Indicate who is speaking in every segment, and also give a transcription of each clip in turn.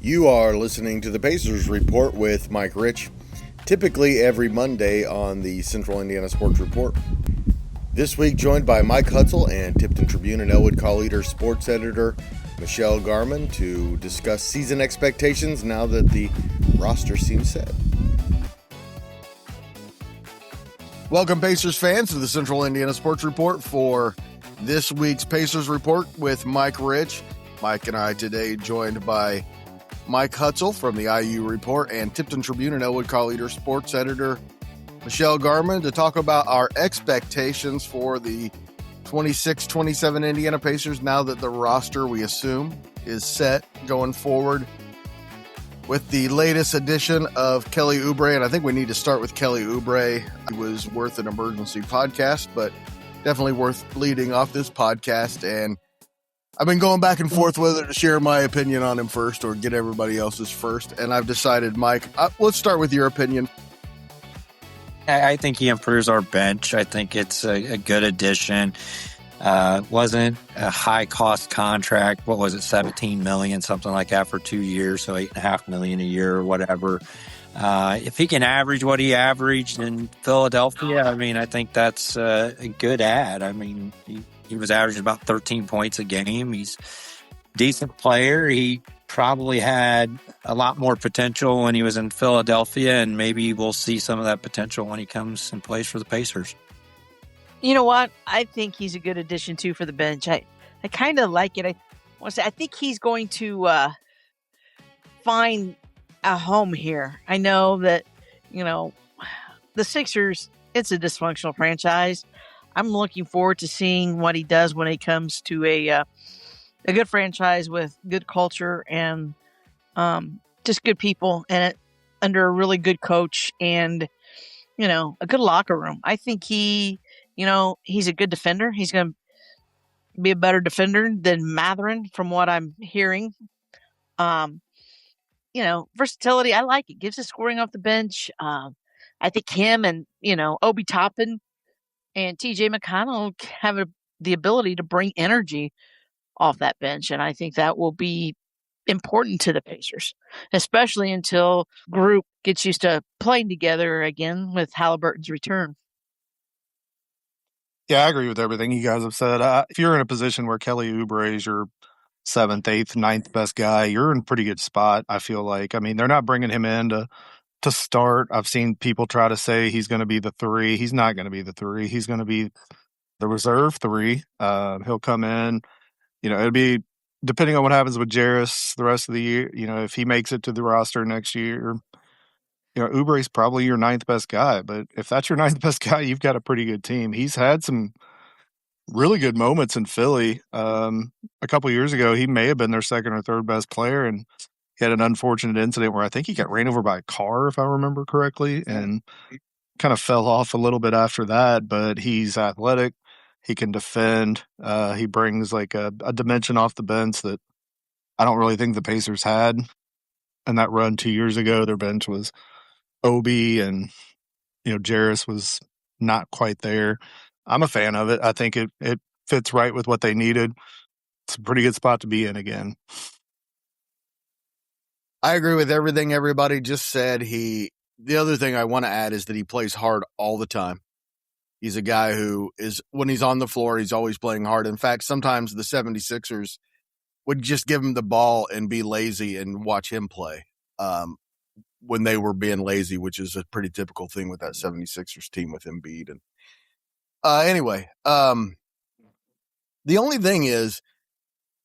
Speaker 1: You are listening to the Pacers Report with Mike Rich, typically every Monday on the Central Indiana Sports Report. This week joined by Mike Hutsell and Tipton Tribune and Elwood Call Leader sports editor Michelle Garmon to discuss season expectations now that the roster seems set. Welcome, Pacers fans, to the Central Indiana Sports Report for this week's Pacers Report with Mike Rich. Mike and I today joined by Mike Hutsell from the IU Report and Tipton Tribune and Elwood Call Leader sports editor Michelle Garmon to talk about our expectations for the 26-27 Indiana Pacers now that the roster, we assume, is set going forward with the latest edition of Kelly Oubre. And I think we need to start with Kelly Oubre. He was worth an emergency podcast, but definitely worth leading off this podcast. And I've been going back and forth whether to share my opinion on him first or get everybody else's first. And I've decided, Mike, let's start with your opinion.
Speaker 2: I think he improves our bench. I think it's a good addition. Wasn't a high cost contract. What was it? $17 million, something like that for 2 years. So $8.5 million a year or whatever. If he can average what he averaged in Philadelphia, I mean, I think that's a good add. I mean, he was averaging about 13 points a game. He's a decent player. He probably had a lot more potential when he was in Philadelphia, and maybe we'll see some of that potential when he comes and plays for the Pacers.
Speaker 3: You know what? I think he's a good addition, too, for the bench. I kind of like it. I think he's going to find a home here. I know that, the Sixers, it's a dysfunctional franchise. I'm looking forward to seeing what he does when he comes to a good franchise with good culture and just good people and under a really good coach and, a good locker room. I think he's a good defender. He's going to be a better defender than Mathurin from what I'm hearing. Versatility, I like it. Gives us scoring off the bench. I think him and, Obi Toppin and TJ McConnell have the ability to bring energy off that bench. And I think that will be important to the Pacers, especially until group gets used to playing together again with Halliburton's return.
Speaker 4: Yeah, I agree with everything you guys have said. If you're in a position where Kelly Oubre is your 7th, 8th, 9th best guy, you're in a pretty good spot, I feel like. I mean, they're not bringing him in to start. I've seen people try to say he's going to be the 3. He's not going to be the 3. He's going to be the reserve 3. He'll come in. It'll be depending on what happens with Jarris the rest of the year. If he makes it to the roster next year, Oubre's probably your 9th best guy. But if that's your 9th best guy, you've got a pretty good team. He's had some really good moments in Philly. A couple of years ago, he may have been their 2nd or 3rd best player, and he had an unfortunate incident where I think he got ran over by a car, if I remember correctly, and kind of fell off a little bit after that. But he's athletic. He can defend. He brings like a dimension off the bench that I don't really think the Pacers had. And that run 2 years ago, their bench was Obi and, Jarris was not quite there. I'm a fan of it. I think it fits right with what they needed. It's a pretty good spot to be in again.
Speaker 1: I agree with everything everybody just said. The other thing I want to add is that he plays hard all the time. He's a guy who is, when he's on the floor, he's always playing hard. In fact, sometimes the 76ers would just give him the ball and be lazy and watch him play when they were being lazy, which is a pretty typical thing with that 76ers team with Embiid. And anyway, the only thing is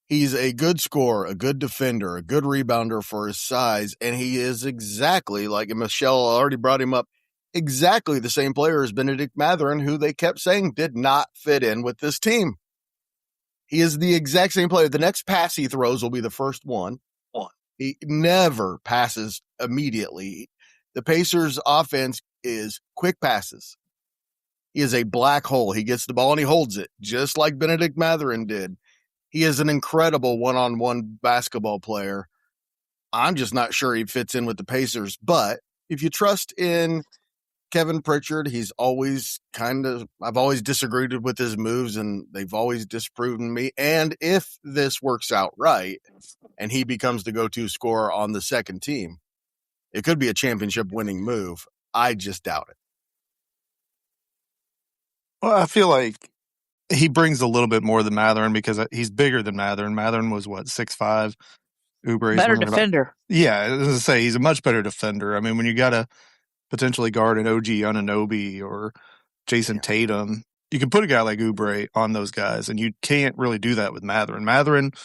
Speaker 1: he's a good scorer, a good defender, a good rebounder for his size, and he is exactly, like Michelle already brought him up, exactly the same player as Benedict Mathurin, who they kept saying did not fit in with this team. He is the exact same player. The next pass he throws will be the first one. He never passes immediately. The Pacers' offense is quick passes. He is a black hole. He gets the ball and he holds it, just like Benedict Mathurin did. He is an incredible one-on-one basketball player. I'm just not sure he fits in with the Pacers. But if you trust in Kevin Pritchard. He's always I've always disagreed with his moves, and they've always disproven me. And if this works out right and he becomes the go-to scorer on the second team, it could be a championship winning move. I just doubt it.
Speaker 4: Well, I feel like he brings a little bit more than Matherin because he's bigger than Matherin. Matherin was, 6'5"? Oubre's
Speaker 3: better defender.
Speaker 4: I was going to say, he's a much better defender. I mean, when you got to potentially guard an OG Anunoby or Jason Tatum, you can put a guy like Oubre on those guys, and you can't really do that with Matherin. Matherin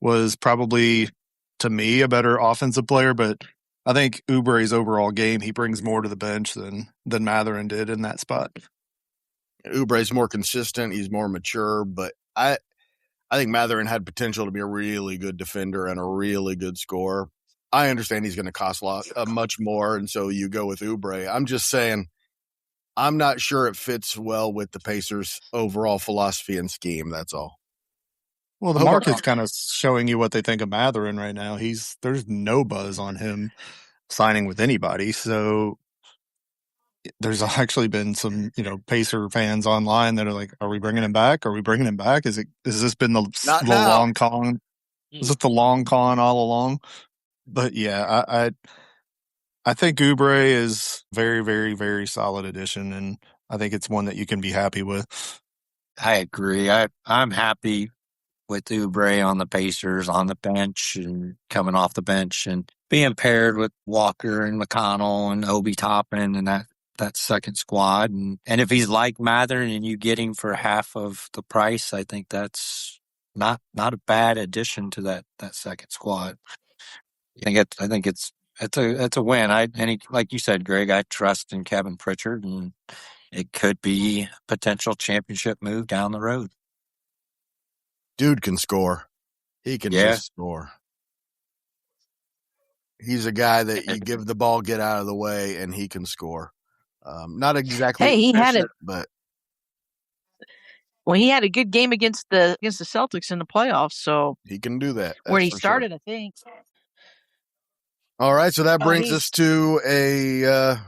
Speaker 4: was probably, to me, a better offensive player, but I think Oubre's overall game, he brings more to the bench than Matherin did in that spot.
Speaker 1: Oubre's more consistent. He's more mature, but I think Matherin had potential to be a really good defender and a really good scorer. I understand he's going to cost much more, and so you go with Oubre. I'm just saying, I'm not sure it fits well with the Pacers' overall philosophy and scheme. That's all.
Speaker 4: Well, the market's kind of showing you what they think of Matherin right now. There's no buzz on him signing with anybody, so there's actually been some, Pacer fans online that are like, "Are we bringing him back? Are we bringing him back? Has this been the long con? Is it the long con all along?" But yeah, I think Oubre is very, very, very solid addition, and I think it's one that you can be happy with.
Speaker 2: I agree. I'm happy with Oubre on the Pacers, on the bench and coming off the bench and being paired with Walker and McConnell and Obi Toppin and that second squad. And if he's like Matherin and you get him for half of the price, I think that's not a bad addition to that second squad. I think it's a win. Like you said, Greg, I trust in Kevin Pritchard, and it could be a potential championship move down the road.
Speaker 1: Dude can score. He can just score. He's a guy that you give the ball, get out of the way, and he can score. Not exactly.
Speaker 3: Hey, he had it,
Speaker 1: but
Speaker 3: he had a good game against the Celtics in the playoffs. So
Speaker 1: he can do that.
Speaker 3: Where he started, I think.
Speaker 1: All right, so that brings us to a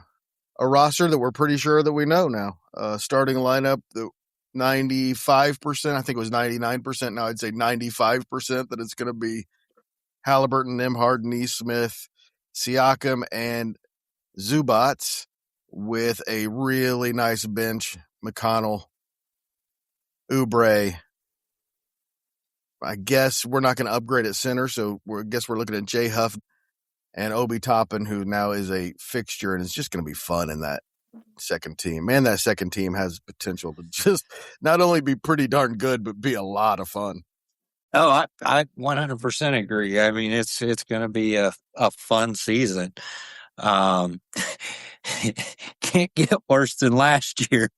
Speaker 1: roster that we're pretty sure that we know now. Starting lineup, the 95%, I think it was 99%. Now I'd say 95% that it's going to be Halliburton, Nembhard, Nesmith, Siakam, and Zubac, with a really nice bench. McConnell, Oubre. I guess we're not going to upgrade at center, so I guess we're looking at Jay Huff and Obi Toppin, who now is a fixture, and it's just going to be fun in that second team. Man, that second team has potential to just not only be pretty darn good, but be a lot of fun.
Speaker 2: Oh, I 100% agree. I mean, it's going to be a fun season. Can't get worse than last year.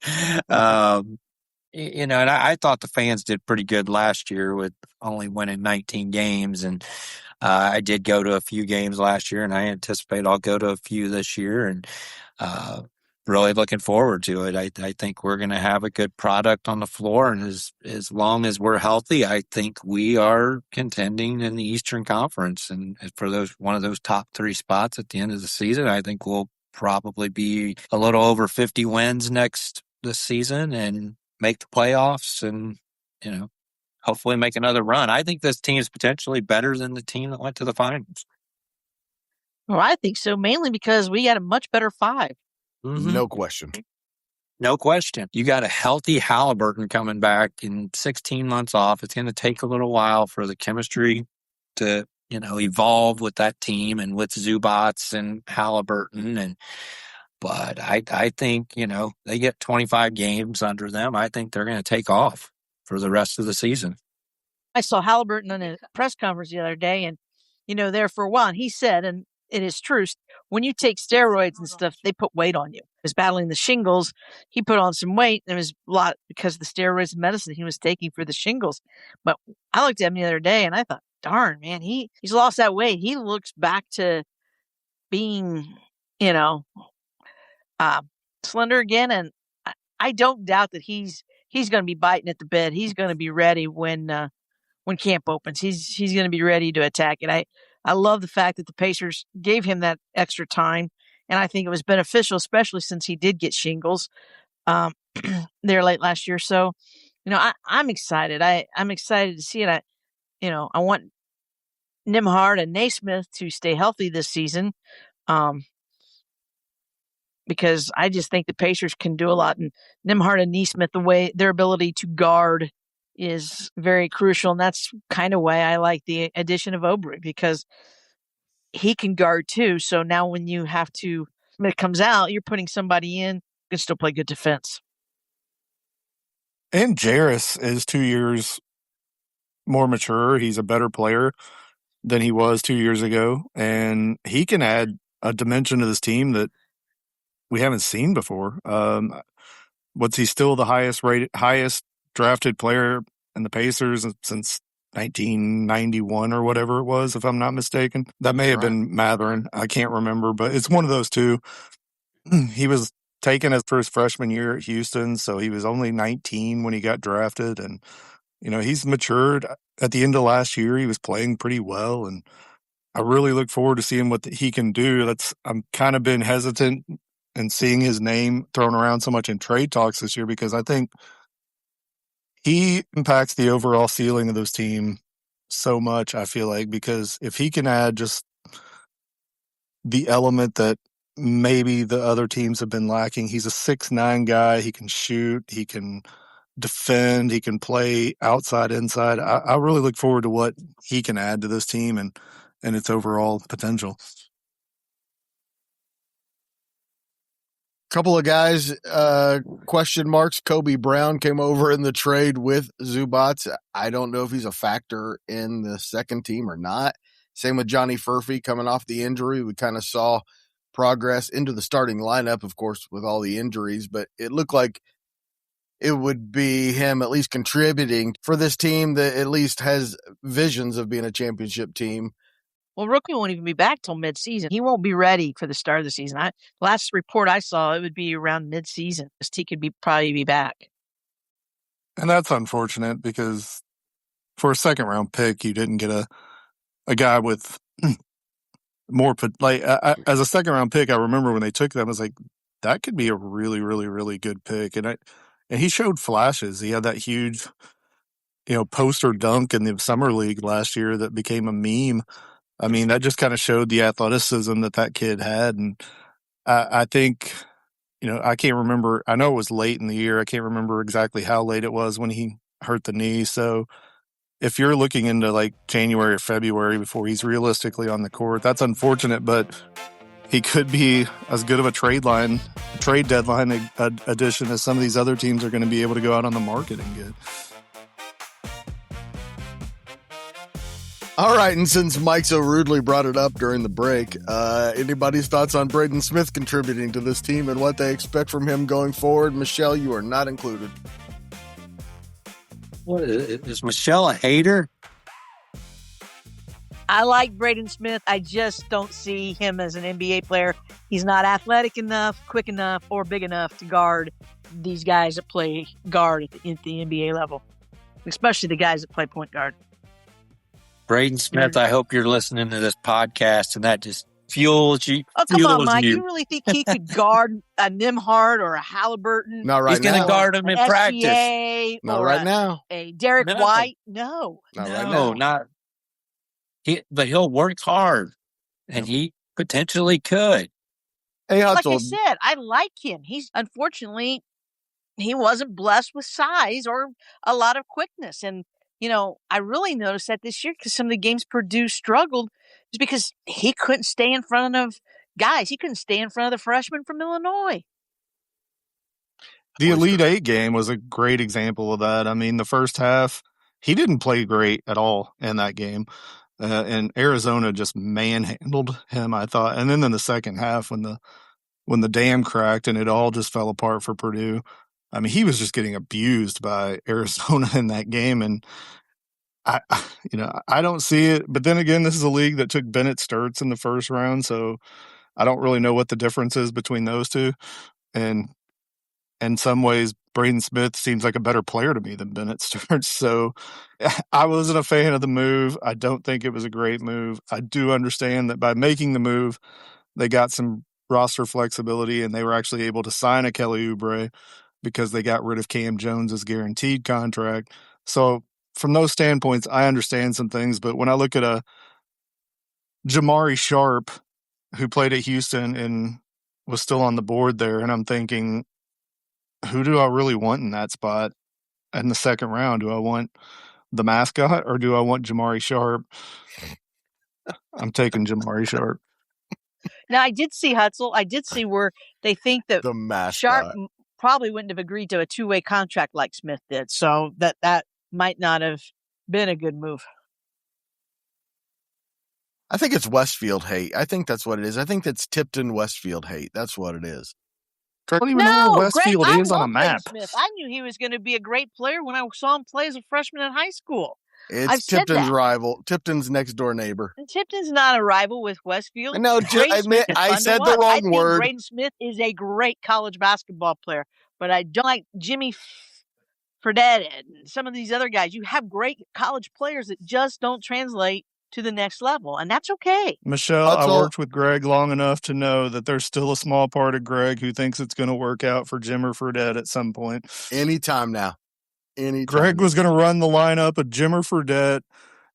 Speaker 2: And I thought the fans did pretty good last year with only winning 19 games. And I did go to a few games last year, and I anticipate I'll go to a few this year, and really looking forward to it. I think we're going to have a good product on the floor, and as long as we're healthy, I think we are contending in the Eastern Conference. And for one of those top three spots at the end of the season, I think we'll probably be a little over 50 wins this season and make the playoffs and, hopefully make another run. I think this team is potentially better than the team that went to the finals.
Speaker 3: Well, I think so, mainly because we got a much better five.
Speaker 2: Mm-hmm.
Speaker 1: No question.
Speaker 2: No question. You got a healthy Halliburton coming back in 16 months off. It's going to take a little while for the chemistry to, evolve with that team and with Zubac and Halliburton. But I think, they get 25 games under them. I think they're going to take off for the rest of the season.
Speaker 3: I saw Halliburton in a press conference the other day, and, there for a while, and he said, and it is true, when you take steroids and stuff, they put weight on you. He was battling the shingles. He put on some weight, and it was a lot because of the steroids and medicine he was taking for the shingles. But I looked at him the other day, and I thought, darn, man, he's lost that weight. He looks back to being, slender again, and I don't doubt that he's going to be biting at the bit. He's going to be ready when camp opens. He's going to be ready to attack it. I love the fact that the Pacers gave him that extra time And I think it was beneficial, especially since he did get shingles there late last year. So, I'm excited. I'm excited to see it. I want Nimhard and Naismith to stay healthy this season. Because I just think the Pacers can do a lot. And Nimhard and Naismith, their ability to guard is very crucial. And that's kind of why I like the addition of Oubre, because he can guard too. So now when it comes out, you're putting somebody in who can still play good defense.
Speaker 4: And Jarris is 2 years more mature. He's a better player than he was 2 years ago. And he can add a dimension to this team that we haven't seen before. What's he still the highest drafted player in the Pacers since 1991 or whatever it was, if I'm not mistaken. That may have been Matherin. I can't remember, but it's one of those two. He was taken as for his freshman year at Houston, so he was only 19 when he got drafted. And, he's matured. At the end of last year, he was playing pretty well, and I really look forward to seeing what he can do. I'm kind of been hesitant and seeing his name thrown around so much in trade talks this year because I think he impacts the overall ceiling of this team so much, I feel like, because if he can add just the element that maybe the other teams have been lacking, he's a 6'9" guy. He can shoot, he can defend, he can play outside, inside. I really look forward to what he can add to this team and its overall potential.
Speaker 1: Couple of guys, question marks. Kobe Brown came over in the trade with Zubac. I don't know if he's a factor in the second team or not. Same with Johnny Furphy coming off the injury. We kind of saw progress into the starting lineup, of course, with all the injuries, but it looked like it would be him at least contributing for this team that at least has visions of being a championship team.
Speaker 3: Well, Rookie won't even be back till mid-season. He won't be ready for the start of the season. Last report I saw, it would be around mid-season. He could probably be back.
Speaker 4: And that's unfortunate because for a second-round pick, you didn't get a guy with more as a second-round pick. I remember when they took them, I was like, that could be a really, really, really good pick. And he showed flashes. He had that huge, poster dunk in the summer league last year that became a meme. I mean, that just kind of showed the athleticism that kid had. And I think, I can't remember. I know it was late in the year. I can't remember exactly how late it was when he hurt the knee. So if you're looking into like January or February before he's realistically on the court, that's unfortunate, but he could be as good of a trade deadline addition as some of these other teams are going to be able to go out on the market and get.
Speaker 1: All right, and since Mike so rudely brought it up during the break, anybody's thoughts on Braden Smith contributing to this team and what they expect from him going forward? Michelle, you are not included.
Speaker 2: What is Michelle a hater?
Speaker 3: I like Braden Smith. I just don't see him as an NBA player. He's not athletic enough, quick enough, or big enough to guard these guys that play guard at the NBA level, especially the guys that play point guard.
Speaker 2: Braden Smith, I hope you're listening to this podcast and that just fuels you.
Speaker 3: Oh, come on, Mike. You really think he could guard a Nimhard or a Halliburton?
Speaker 1: Not right now.
Speaker 2: He's going to guard him in practice.
Speaker 1: Not right now.
Speaker 3: A Derek White? No.
Speaker 1: Not right now.
Speaker 2: But he'll work hard, and he potentially could.
Speaker 1: Hey, Hutsell.
Speaker 3: Like I said, I like him. Unfortunately, he wasn't blessed with size or a lot of quickness. And, I really noticed that this year because some of the games Purdue struggled is because he couldn't stay in front of guys. He couldn't stay in front of the freshman from Illinois.
Speaker 4: The Elite Eight game was a great example of that. I mean, the first half, he didn't play great at all in that game. And Arizona just manhandled him, I thought. And then in the second half, when the dam cracked and it all just fell apart for Purdue, I mean, he was just getting abused by Arizona in that game. And I don't see it. But then again, this is a league that took Bennett Sturts in the first round, so I don't really know what the difference is between those two. And in some ways, Braden Smith seems like a better player to me than Bennett Sturts. So I wasn't a fan of the move. I don't think it was a great move. I do understand that by making the move, they got some roster flexibility, and they were actually able to sign a Kelly Oubre because they got rid of Cam Jones's guaranteed contract. So from those standpoints, I understand some things, but when I look at a Jamari Sharp who played at Houston and was still on the board there, and I'm thinking, who do I really want in that spot in the second round? Do I want the mascot or do I want Jamari Sharp? I'm taking Jamari Sharp.
Speaker 3: Now, I did see Hutsell. I did see where they think that
Speaker 1: The mascot.
Speaker 3: Sharp probably wouldn't have agreed to a two-way contract like Smith did. So that might not have been a good move.
Speaker 1: I think it's Westfield hate. I think that's what it is. I think that's Tipton Westfield hate. That's what it is.
Speaker 4: I don't even know where Westfield
Speaker 3: Greg,
Speaker 4: is on a map.
Speaker 3: Smith. I knew he was going to be a great player when I saw him play as a freshman in high school.
Speaker 1: It's Tipton's rival. Tipton's next door neighbor.
Speaker 3: And Tipton's not a rival with Westfield.
Speaker 1: No, I said the wrong word.
Speaker 3: Braden Smith is a great college basketball player, but I don't like Jimmy Fredette and some of these other guys. You have great college players that just don't translate to the next level, and that's okay.
Speaker 4: Michelle, I worked with Greg long enough to know that there's still a small part of Greg who thinks it's going to work out for Jimmer Fredette at some point.
Speaker 1: Anytime now.
Speaker 4: Greg was going to run the lineup of Jimmer Fredette,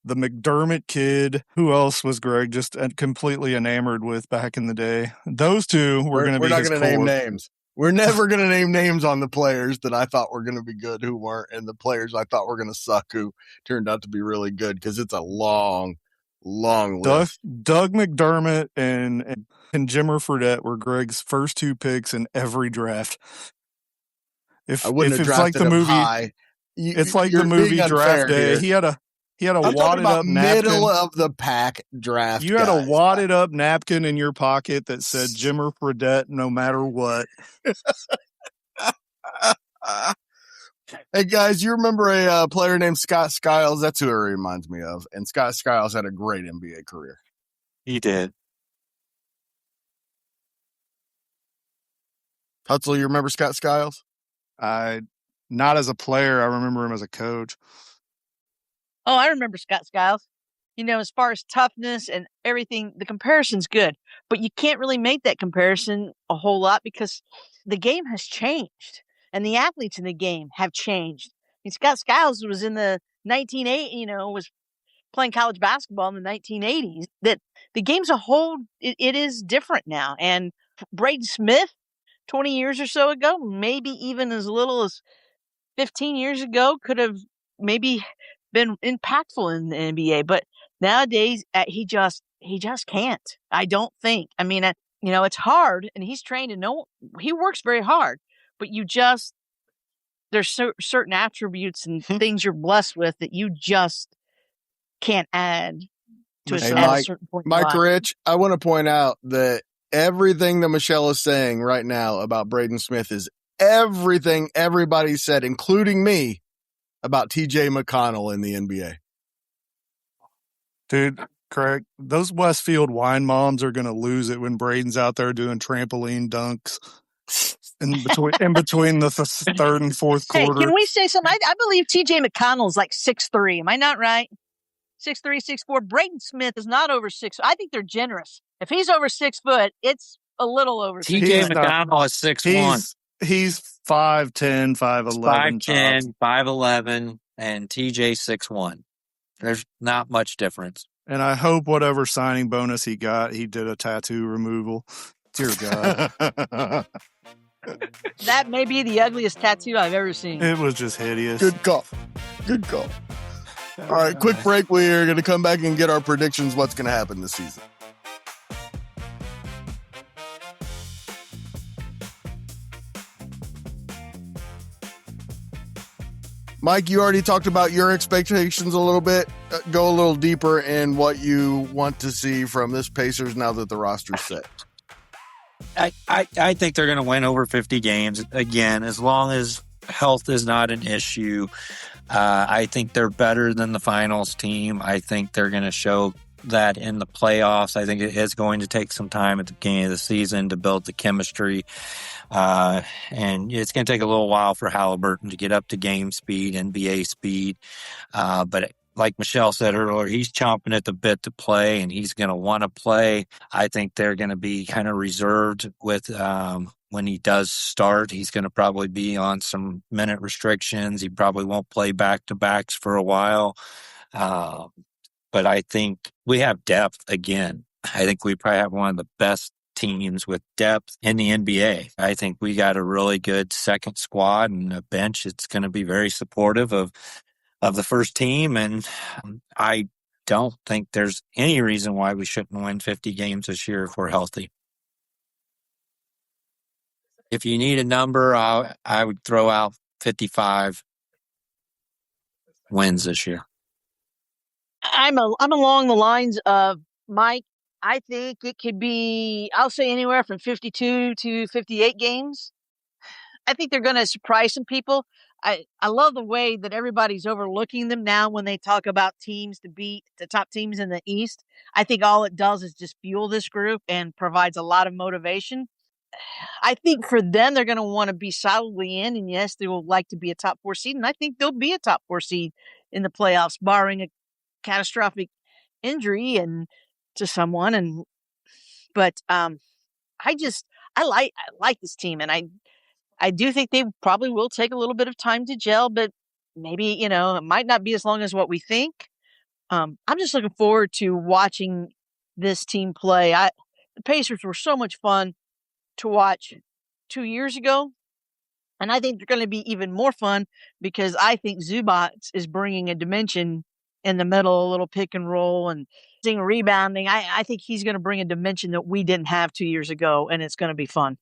Speaker 4: the McDermott kid. Who else was Greg just completely enamored with back in the day? Those two were going to be his core.
Speaker 1: We're not going to name names. We're never going to name names on the players that I thought were going to be good who weren't, and the players I thought were going to suck who turned out to be really good, because it's a long list.
Speaker 4: Doug McDermott and Jimmer Fredette were Greg's first two picks in every draft.
Speaker 1: I wouldn't have drafted him high.
Speaker 4: It's like the movie Draft Day.
Speaker 1: Here.
Speaker 4: He had a
Speaker 1: I'm
Speaker 4: wadded up napkin.
Speaker 1: Middle of the pack draft.
Speaker 4: You had a wadded up napkin in your pocket that said Jimmer Fredette no matter what.
Speaker 1: Hey guys, you remember a player named Scott Skiles? That's who it reminds me of. And Scott Skiles had a great NBA career.
Speaker 2: He did.
Speaker 1: Hutsell, you remember Scott Skiles?
Speaker 4: Not as a player. I remember him as a coach.
Speaker 3: Oh, I remember Scott Skiles. You know, as far as toughness and everything, the comparison's good. But you can't really make that comparison a whole lot because the game has changed. And the athletes in the game have changed. I mean, Scott Skiles was in the 1980s, was playing college basketball in the 1980s. That the game's a whole, it is different now. And Braden Smith, 20 years or so ago, maybe even as little as 15 years ago, could have maybe been impactful in the NBA. But nowadays, he just can't. I don't think. I mean, it's hard, and he's trained to know. He works very hard, but there's certain attributes and things you're blessed with that you just can't add to a certain point.
Speaker 1: Mike Rich, I want to point out that everything that Michelle is saying right now about Braden Smith is everything everybody said, including me, about TJ McConnell in the NBA.
Speaker 4: Dude, Craig, those Westfield wine moms are going to lose it when Braden's out there doing trampoline dunks in between the third and fourth quarter.
Speaker 3: Hey, can we say something? I believe TJ McConnell's like 6'3". Am I not right? 6'3", 6'4". Braden Smith is not over 6. I think they're generous. If he's over 6 foot, it's a little over.
Speaker 2: TJ McConnell is 6'1".
Speaker 4: He's 5'10", 5'11".
Speaker 2: 5'10", 5'11", and TJ 6'1". There's not much difference.
Speaker 4: And I hope whatever signing bonus he got, he did a tattoo removal. Dear God.
Speaker 3: That may be the ugliest tattoo I've ever seen.
Speaker 4: It was just hideous.
Speaker 1: Good call. All right, quick break. We're going to come back and get our predictions what's going to happen this season. Mike, you already talked about your expectations a little bit. Go a little deeper in what you want to see from this Pacers now that the roster's set.
Speaker 2: I think they're going to win over 50 games again, as long as health is not an issue. I think they're better than the finals team. I think they're going to show that in the playoffs. I think it is going to take some time at the beginning of the season to build the chemistry. And it's going to take a little while for Halliburton to get up to game speed, NBA speed. But like Michelle said earlier, he's chomping at the bit to play, and he's going to want to play. I think they're going to be kind of reserved with when he does start. He's going to probably be on some minute restrictions. He probably won't play back-to-backs for a while. But I think we have depth again. I think we probably have one of the best teams with depth in the NBA. I think we got a really good second squad and a bench that's going to be very supportive of the first team. And I don't think there's any reason why we shouldn't win 50 games this year if we're healthy. If you need a number, I would throw out 55 wins this year.
Speaker 3: I'm along the lines of Mike. I think it could be, I'll say anywhere from 52 to 58 games. I think they're going to surprise some people. I love the way that everybody's overlooking them now when they talk about teams to beat, the top teams in the East. I think all it does is just fuel this group and provides a lot of motivation. I think for them, they're going to want to be solidly in. And yes, they will like to be a top 4 seed. And I think they'll be a top 4 seed in the playoffs, barring a catastrophic injury and to someone. But I like this team, and I do think they probably will take a little bit of time to gel, but maybe, it might not be as long as what we think. I'm just looking forward to watching this team play. The Pacers were so much fun to watch 2 years ago, and I think they're going to be even more fun because I think Zubac is bringing a dimension in the middle, a little pick and roll and rebounding. I think he's going to bring a dimension that we didn't have 2 years ago, and it's going to be fun.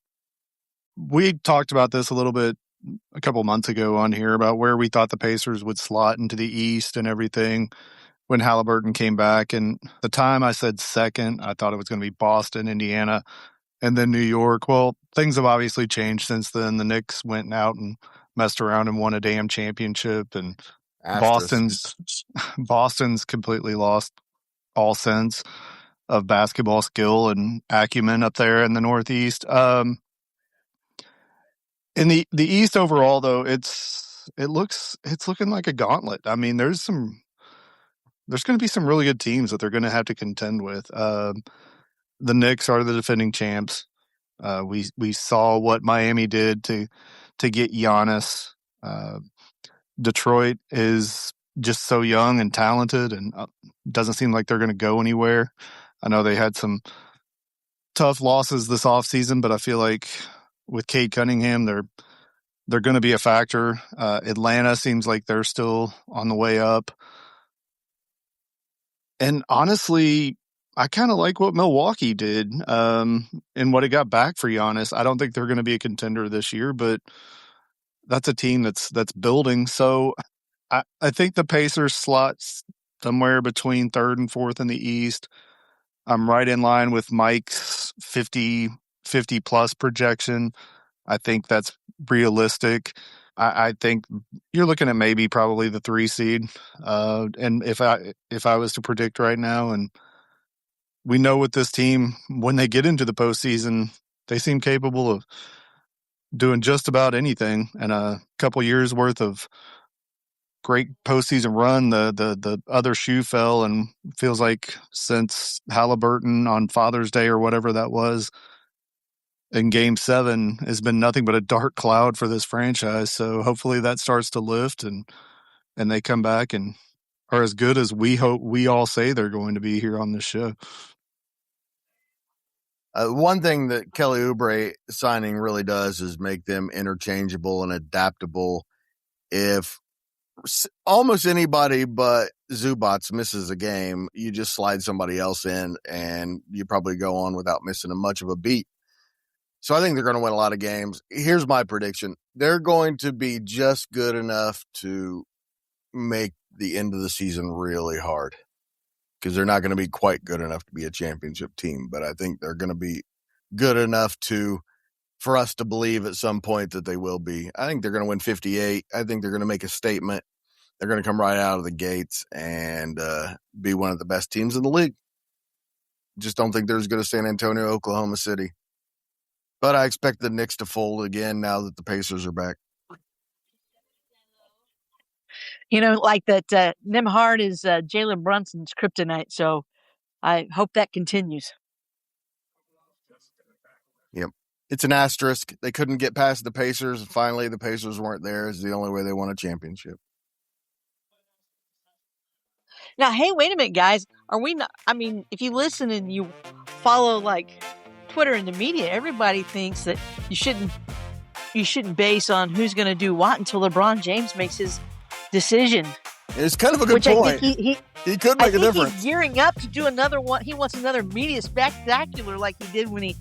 Speaker 4: We talked about this a little bit a couple months ago on here about where we thought the Pacers would slot into the East and everything when Halliburton came back. And the time I said second, I thought it was going to be Boston, Indiana, and then New York. Well, things have obviously changed since then. The Knicks went out and messed around and won a damn championship, and Boston's completely lost all sense of basketball skill and acumen up there in the Northeast. In the East overall, though, it's looking like a gauntlet. I mean, there's going to be some really good teams that they're going to have to contend with. The Knicks are the defending champs. We saw what Miami did to get Giannis. Detroit is just so young and talented, and doesn't seem like they're going to go anywhere. I know they had some tough losses this offseason, but I feel like with Cade Cunningham, they're going to be a factor. Atlanta seems like they're still on the way up. And honestly, I kind of like what Milwaukee did and what it got back for Giannis. I don't think they're going to be a contender this year, but that's a team that's building. So I think the Pacers slots somewhere between third and fourth in the East. I'm right in line with Mike's 50 plus projection. I think that's realistic. I think you're looking at maybe probably the 3 seed. And if I was to predict right now, and we know with this team, when they get into the postseason, they seem capable of doing just about anything. And a couple years worth of great postseason run, the other shoe fell, and feels like since Halliburton on Father's Day or whatever that was in Game 7 has been nothing but a dark cloud for this franchise. So hopefully that starts to lift and they come back and are as good as we all say they're going to be here on this show.
Speaker 1: One thing that Kelly Oubre signing really does is make them interchangeable and adaptable. If almost anybody but Zubac misses a game, you just slide somebody else in and you probably go on without missing much of a beat. So I think they're going to win a lot of games. Here's my prediction. They're going to be just good enough to make the end of the season really hard, because they're not going to be quite good enough to be a championship team. But I think they're going to be good enough for us to believe at some point that they will be. I think they're going to win 58. I think they're going to make a statement. They're going to come right out of the gates and be one of the best teams in the league. Just don't think they're as good as San Antonio, Oklahoma City. But I expect the Knicks to fold again now that the Pacers are back.
Speaker 3: Like that Nimhard is Jalen Brunson's kryptonite. So I hope that continues.
Speaker 1: Yep. It's an asterisk. They couldn't get past the Pacers. And finally, the Pacers weren't there. It's the only way they won a championship.
Speaker 3: Now, hey, wait a minute, guys. Are we not? I mean, if you listen and you follow like Twitter and the media, everybody thinks that you shouldn't base on who's going to do what until LeBron James makes his decision.
Speaker 1: It's kind of a good point.
Speaker 3: I think
Speaker 1: he could make a difference.
Speaker 3: He's gearing up to do another one. He wants another media spectacular like he did when he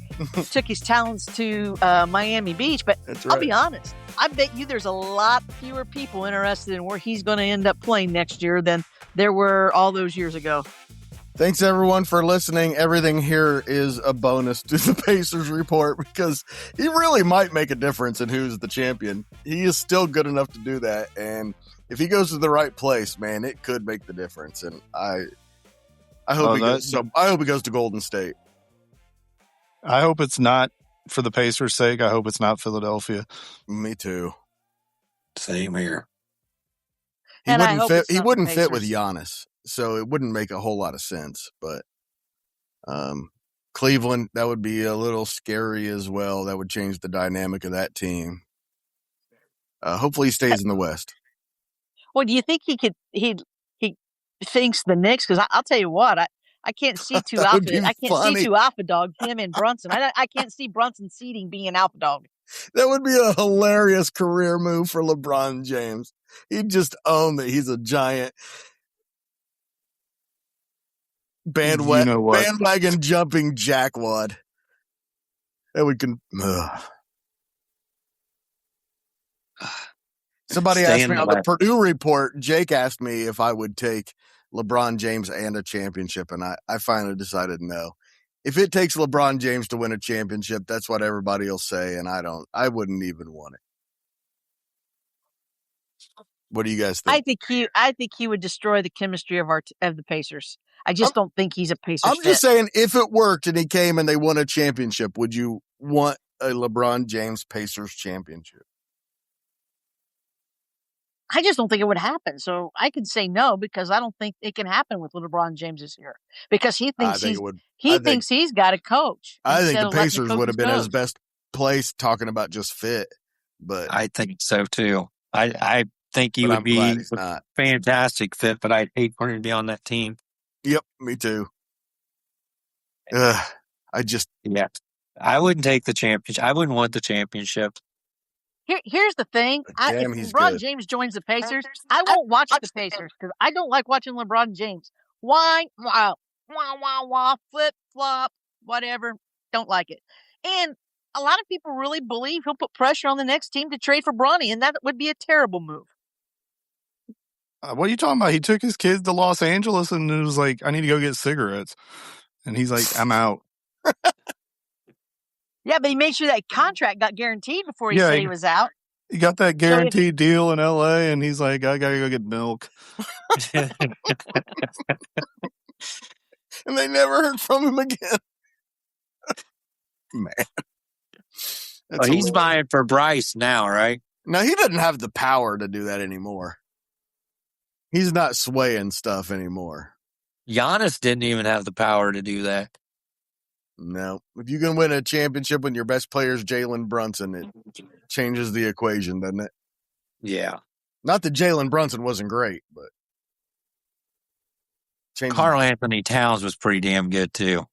Speaker 3: took his talents to Miami Beach. But
Speaker 1: That's right.
Speaker 3: I'll be honest. I bet you there's a lot fewer people interested in where he's going to end up playing next year than there were all those years ago.
Speaker 1: Thanks, everyone, for listening. Everything here is a bonus to the Pacers report because he really might make a difference in who's the champion. He is still good enough to do that. And if he goes to the right place, man, it could make the difference. And I hope I hope he goes to Golden State.
Speaker 4: I hope it's not for the Pacers' sake. I hope it's not Philadelphia.
Speaker 1: Me too.
Speaker 2: Same here.
Speaker 1: He wouldn't fit with Giannis, so it wouldn't make a whole lot of sense. But Cleveland, that would be a little scary as well. That would change the dynamic of that team. Hopefully, he stays in the West.
Speaker 3: Well, do you think he thinks the Knicks? Because I'll tell you what, I can't see two alpha. I can't see two alpha dogs. Him and Brunson. I can't see Brunson seeding being an alpha dog.
Speaker 1: That would be a hilarious career move for LeBron James. He'd just own that he's a giant bandwagon jumping jackwad. That we can. Somebody asked me on the Purdue report. Jake asked me if I would take LeBron James and a championship, and I finally decided no. If it takes LeBron James to win a championship, that's what everybody will say, and I wouldn't even want it. What do you guys think?
Speaker 3: I think he would destroy the chemistry of the Pacers. I just don't think he's a Pacers.
Speaker 1: I'm just saying, if it worked and he came and they won a championship, would you want a LeBron James Pacers championship?
Speaker 3: I just don't think it would happen. So I could say no because I don't think it can happen with LeBron James this year because he thinks he's got a coach.
Speaker 1: I think the Pacers would have been his best place talking about just fit, but
Speaker 2: I think so too. I think he would be a fantastic fit, but I'd hate for him to be on that team.
Speaker 1: Yep, me too. I wouldn't
Speaker 2: take the championship. I wouldn't want the championship.
Speaker 3: Here's the thing. If LeBron James joins the Pacers, I won't watch the Pacers because I don't like watching LeBron James. Why? Wah, wah, wah, wah, flip, flop, whatever. Don't like it. And a lot of people really believe he'll put pressure on the next team to trade for Bronny, and that would be a terrible move.
Speaker 4: What are you talking about? He took his kids to Los Angeles and it was like, I need to go get cigarettes. And he's like, I'm out.
Speaker 3: Yeah, but he made sure that contract got guaranteed before he said he was out.
Speaker 4: He got that guaranteed deal in L.A., and he's like, I got to go get milk.
Speaker 1: And they never heard from him again. Man.
Speaker 2: He's buying for Bryce now, right?
Speaker 1: No, he doesn't have the power to do that anymore. He's not swaying stuff anymore.
Speaker 2: Giannis didn't even have the power to do that.
Speaker 1: No. If you can win a championship when your best player is Jalen Brunson, it changes the equation, doesn't it?
Speaker 2: Yeah.
Speaker 1: Not that Jalen Brunson wasn't great, but
Speaker 2: Karl Anthony Towns was pretty damn good too.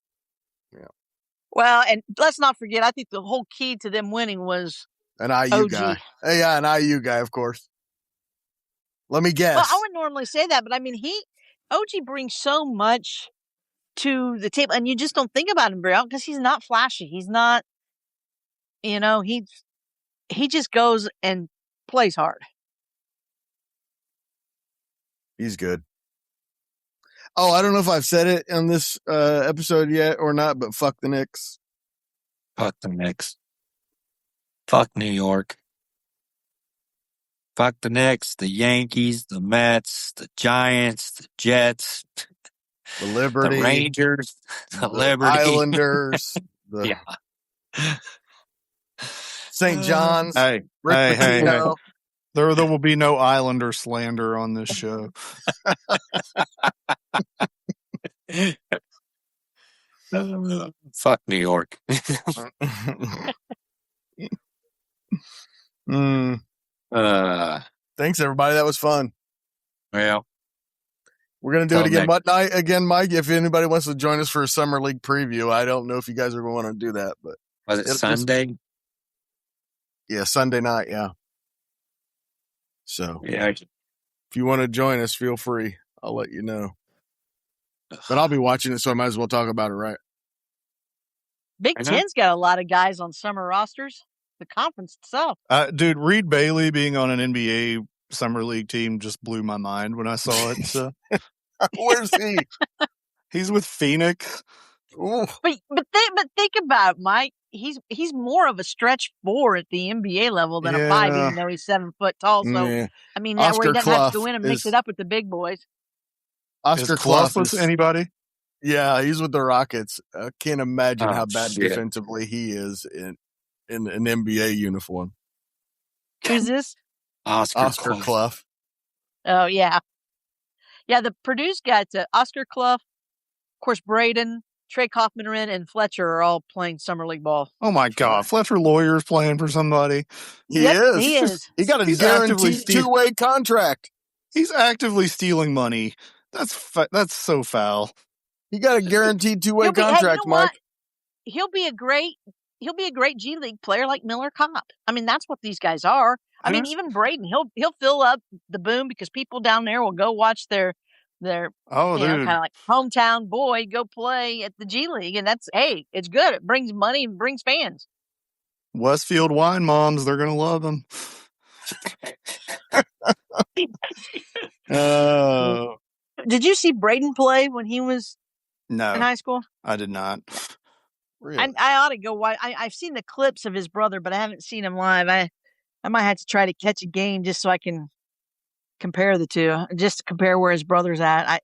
Speaker 1: Yeah.
Speaker 3: Well, and let's not forget, I think the whole key to them winning was
Speaker 1: an IU
Speaker 3: OG.
Speaker 1: guy. Yeah, an IU guy, of course. Let me guess.
Speaker 3: Well, I wouldn't normally say that, but I mean, OG brings so much to the table, and you just don't think about him very often because he's not flashy. He's not, he just goes and plays hard.
Speaker 1: He's good. Oh, I don't know if I've said it on this episode yet or not, but fuck the Knicks.
Speaker 2: Fuck the Knicks. Fuck New York. Fuck the Knicks, the Yankees, the Mets, the Giants, the Jets,
Speaker 1: the Liberty,
Speaker 2: the Rangers, the Liberty,
Speaker 1: Islanders, St. John's.
Speaker 4: Hey. There will be no Islander slander on this show.
Speaker 2: Fuck New York.
Speaker 1: Thanks, everybody. That was fun.
Speaker 2: Well,
Speaker 1: we're going to do it again.
Speaker 2: next.
Speaker 1: What night again, Mike? If anybody wants to join us for a summer league preview, I don't know if you guys are going to want to do that, but
Speaker 2: was it Sunday?
Speaker 1: Yeah, Sunday night. Yeah. So
Speaker 2: yeah,
Speaker 1: if you want to join us, feel free. I'll let you know. But I'll be watching it, so I might as well talk about it, right?
Speaker 3: Big Ten's got a lot of guys on summer rosters. The conference itself.
Speaker 4: Dude, Reed Bailey being on an NBA summer league team just blew my mind when I saw it. So.
Speaker 1: Where's he?
Speaker 4: He's with Phoenix.
Speaker 1: Ooh.
Speaker 3: But think about it, Mike. He's more of a stretch 4 at the NBA level than a 5, even though he's 7 foot tall. So I mean, that where he doesn't have to go in and mix it up with the big boys.
Speaker 1: Oscar
Speaker 4: Clough with anybody?
Speaker 1: Yeah, he's with the Rockets. I can't imagine how bad defensively he is in an NBA uniform.
Speaker 3: Who's this?
Speaker 2: Oscar
Speaker 1: Clough.
Speaker 3: Oh, yeah. Yeah, the Purdue's got Oscar Clough, of course, Braden, Trey Kaufman-Renn, and Fletcher are all playing summer league ball.
Speaker 4: Oh, my God. Fletcher Lawyer's playing for somebody.
Speaker 1: He is.
Speaker 3: He is.
Speaker 1: He got a guaranteed 2-way contract.
Speaker 4: He's actively stealing money. That's so foul.
Speaker 1: He got a guaranteed 2-way contract,
Speaker 3: you know
Speaker 1: Mike.
Speaker 3: What? He'll be a great G League player like Miller Kopp. I mean, that's what these guys are. I mean, even Braden, he'll fill up the boom because people down there will go watch their kind of like hometown boy go play at the G League, and it's good. It brings money and brings fans.
Speaker 4: Westfield wine moms, they're gonna love him.
Speaker 3: Did you see Braden play when he was in high school?
Speaker 4: I did not.
Speaker 1: Really?
Speaker 3: I ought to go watch. I've seen the clips of his brother, but I haven't seen him live. I might have to try to catch a game just so I can compare the two, just to compare where his brother's at.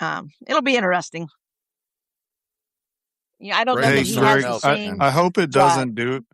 Speaker 3: It'll be interesting. Yeah, I don't know that he has the same.
Speaker 4: I hope it doesn't do